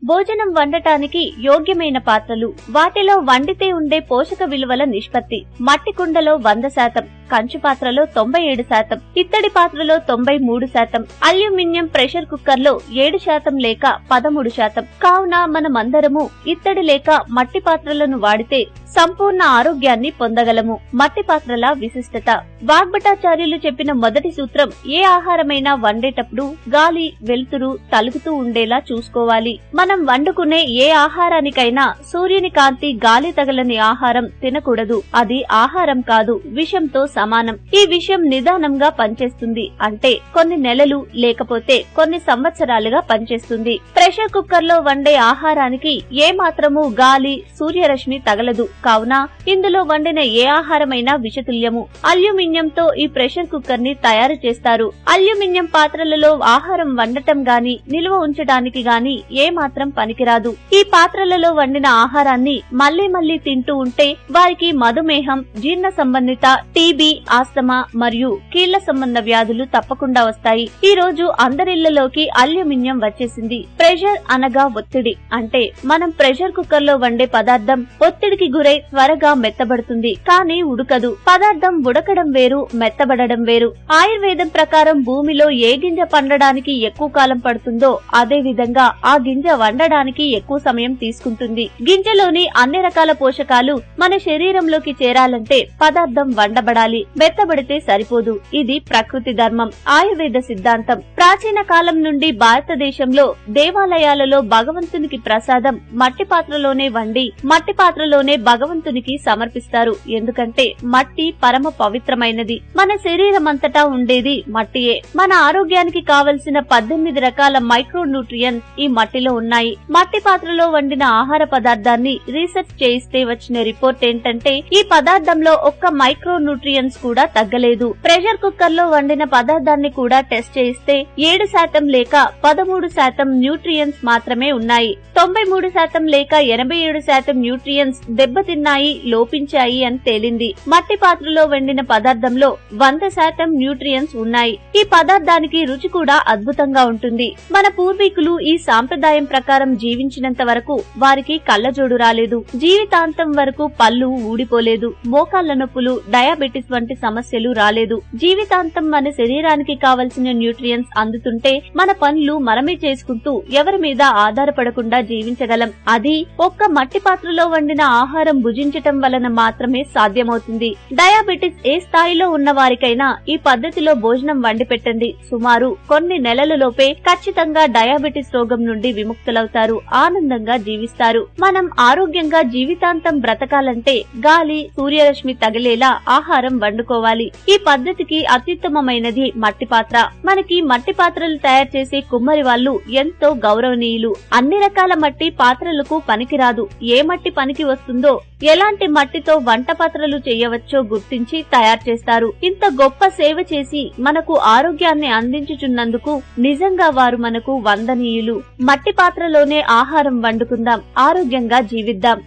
భోజనం వండటానికి యోగ్యమైన పాత్రలు, వాటిలో వండితే ఉండే పోషక విలువల నిష్పత్తి. మట్టి కుండలో 100%, కంచు పాత్రలో 97%, ఇత్తడి పాత్రలో 93%, అల్యూమినియం ప్రెషర్ కుక్కర్ లో 7% లేక 13%. కావున మనమందరము ఇత్తడి లేక మట్టి పాత్రలను వాడితే సంపూర్ణ ఆరోగ్యాన్ని పొందగలము. మట్టి పాత్రల విశిష్టత. వాగ్భటాచార్యులు చెప్పిన మొదటి సూత్రం, ఏ ఆహారమైనా వండేటప్పుడు గాలి, వెలుతురు తలుగుతూ ఉండేలా చూసుకోవాలి. మనం వండుకునే ఏ ఆహారానికైనా సూర్యుని కాంతి, గాలి తగలని ఆహారం తినకూడదు. అది ఆహారం కాదు, విషంతో సమానం. ఈ విషయం నిదానంగా పనిచేస్తుంది, అంటే కొన్ని నెలలు లేకపోతే కొన్ని సంవత్సరాలుగా పనిచేస్తుంది. ప్రెషర్ కుక్కర్ లో వండే ఆహారానికి ఏ మాత్రము గాలి, సూర్యరశ్మి తగలదు. కావున ఇందులో వండిన ఏ ఆహారమైనా విషతుల్యము. అల్యూమినియంతో ఈ ప్రెషర్ కుక్కర్ ని తయారు చేస్తారు. అల్యూమినియం పాత్రలలో ఆహారం వండటం గాని, నిల్వ ఉంచడానికి గాని ఏ మాత్రం పనికిరాదు. ఈ పాత్రలలో వండిన ఆహారాన్ని మళ్లీ మళ్లీ తింటూ ఉంటే వారికి మధుమేహం, జీర్ణ సంబంధిత టీబీ, ఆస్తమా మరియు కీళ్ల సంబంధ వ్యాధులు తప్పకుండా వస్తాయి. ఈ రోజు అందరిళ్లలోకి అల్యూమినియం వచ్చేసింది. ప్రెషర్ అనగా ఒత్తిడి. అంటే మనం ప్రెషర్ కుక్కర్ లో వండే పదార్థం ఒత్తిడికి గురై త్వరగా మెత్తబడుతుంది, కానీ ఉడకదు. పదార్థం ఉడకడం వేరు, మెత్తబడడం వేరు. ఆయుర్వేదం ప్రకారం భూమిలో ఏ గింజ పండడానికి ఎక్కువ కాలం పడుతుందో అదే విధంగా ఆ గింజ వండడానికి ఎక్కువ సమయం తీసుకుంటుంది. గింజలోని అన్ని రకాల పోషకాలు మన శరీరంలోకి చేరాలంటే పదార్థం వండబడాలి, మెత్తబడితే సరిపోదు. ఇది ప్రకృతి ధర్మం, ఆయుర్వేద సిద్ధాంతం. ప్రాచీన కాలం నుండి భారతదేశంలో దేవాలయాలలో భగవంతునికి ప్రసాదం మట్టి పాత్రలోనే వండి మట్టి పాత్రలోనే భగవంతునికి సమర్పిస్తారు. ఎందుకంటే మట్టి పరమ పవిత్రమైనది. మన శరీరమంతటా ఉండేది మట్టియే. మన ఆరోగ్యానికి కావలసిన 18 రకాల మైక్రో న్యూట్రియన్స్ ఈ మట్టిలో ఉన్నాయి. మట్టి పాత్రలో వండిన ఆహార పదార్థాన్ని రీసెర్చ్ చేయిస్తే వచ్చిన రిపోర్ట్ ఏంటంటే ఈ పదార్థంలో ఒక్క మైక్రో న్యూట్రియన్స్ కూడా తగ్గలేదు. ప్రెషర్ కుక్కర్ లో వండిన పదార్థాన్ని కూడా టెస్ట్ చేయిస్తే 7% లేక 13% న్యూట్రియన్స్ మాత్రమే ఉన్నాయి. 93% లేక 87% న్యూట్రియన్స్ దెబ్బతిన్నాయి, లోపించాయి అని తేలింది. మట్టి పాత్రలో వండిన పదార్థంలో 100% న్యూట్రియన్స్ ఉన్నాయి. ఈ పదార్థానికి రుచి కూడా అద్భుతంగా ఉంటుంది. మన పూర్వీకులు ఈ సాంప్రదాయం ప్రకారం జీవించినంత వరకు వారికి కళ్ళజోడు రాలేదు. జీవితాంతం వరకు పళ్ళు ఊడిపోలేదు. మోకాళ్ల నొప్పులు, డయాబెటిస్ వంటి సమస్యలు రాలేదు. జీవితాంతం మన శరీరానికి కావలసిన న్యూట్రియన్స్ అందుతుంటే మన పనులు మనమే చేసుకుంటూ ఎవరి మీద ఆధారపడకుండా జీవించగలం. అది ఒక్క మట్టి పాత్రలో వండిన ఆహారం భుజించటం వలన మాత్రమే సాధ్యమవుతుంది. డయాబెటిస్ ఏ స్థాయిలో ఉన్న వారికైనా ఈ పద్ధతిలో భోజనం వండి పెట్టండి. సుమారు కొన్ని నెలలలోపే ఖచ్చితంగా డయాబెటిస్ రోగం నుండి విముక్తులవుతారు, ఆనందంగా జీవిస్తారు. మనం ఆరోగ్యంగా జీవితాంతం బ్రతకాలంటే గాలి, సూర్యరశ్మి తగిలేలా ఆహారం వండుకోవాలి. ఈ పద్ధతికి అత్యుత్తమమైనది మట్టి పాత్ర. మనకి మట్టి పాత్రలు తయారు చేసే కుమ్మరి వాళ్ళు ఎంతో గౌరవనీయులు. అన్ని రకాల మట్టి పాత్రలకు పనికిరాదు. ఏ మట్టి పనికి వస్తుందో, ఎలాంటి మట్టితో వంట పాత్రలు చేయవచ్చో గుర్తించి తయారు చేస్తారు. ఇంత గొప్ప సేవ చేసి మనకు ఆరోగ్యాన్ని అందించుచున్నందుకు నిజంగా వారు మనకు వందనీయులు. మట్టి పాత్రలోనే ఆహారం వండుకుందాం, ఆరోగ్యంగా జీవిద్దాం.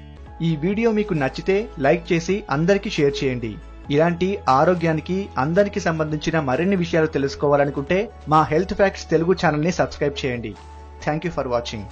ఈ వీడియో మీకు నచ్చితే లైక్ చేసి అందరికీ షేర్ చేయండి. ఇలాంటి ఆరోగ్యానికి అందరికి సంబంధించిన మరిన్ని విషయాలు తెలుసుకోవాలనుకుంటే మా హెల్త్ ఫ్యాక్ట్స్ తెలుగు ఛానల్ ని సబ్స్క్రైబ్ చేయండి. Thank you for watching.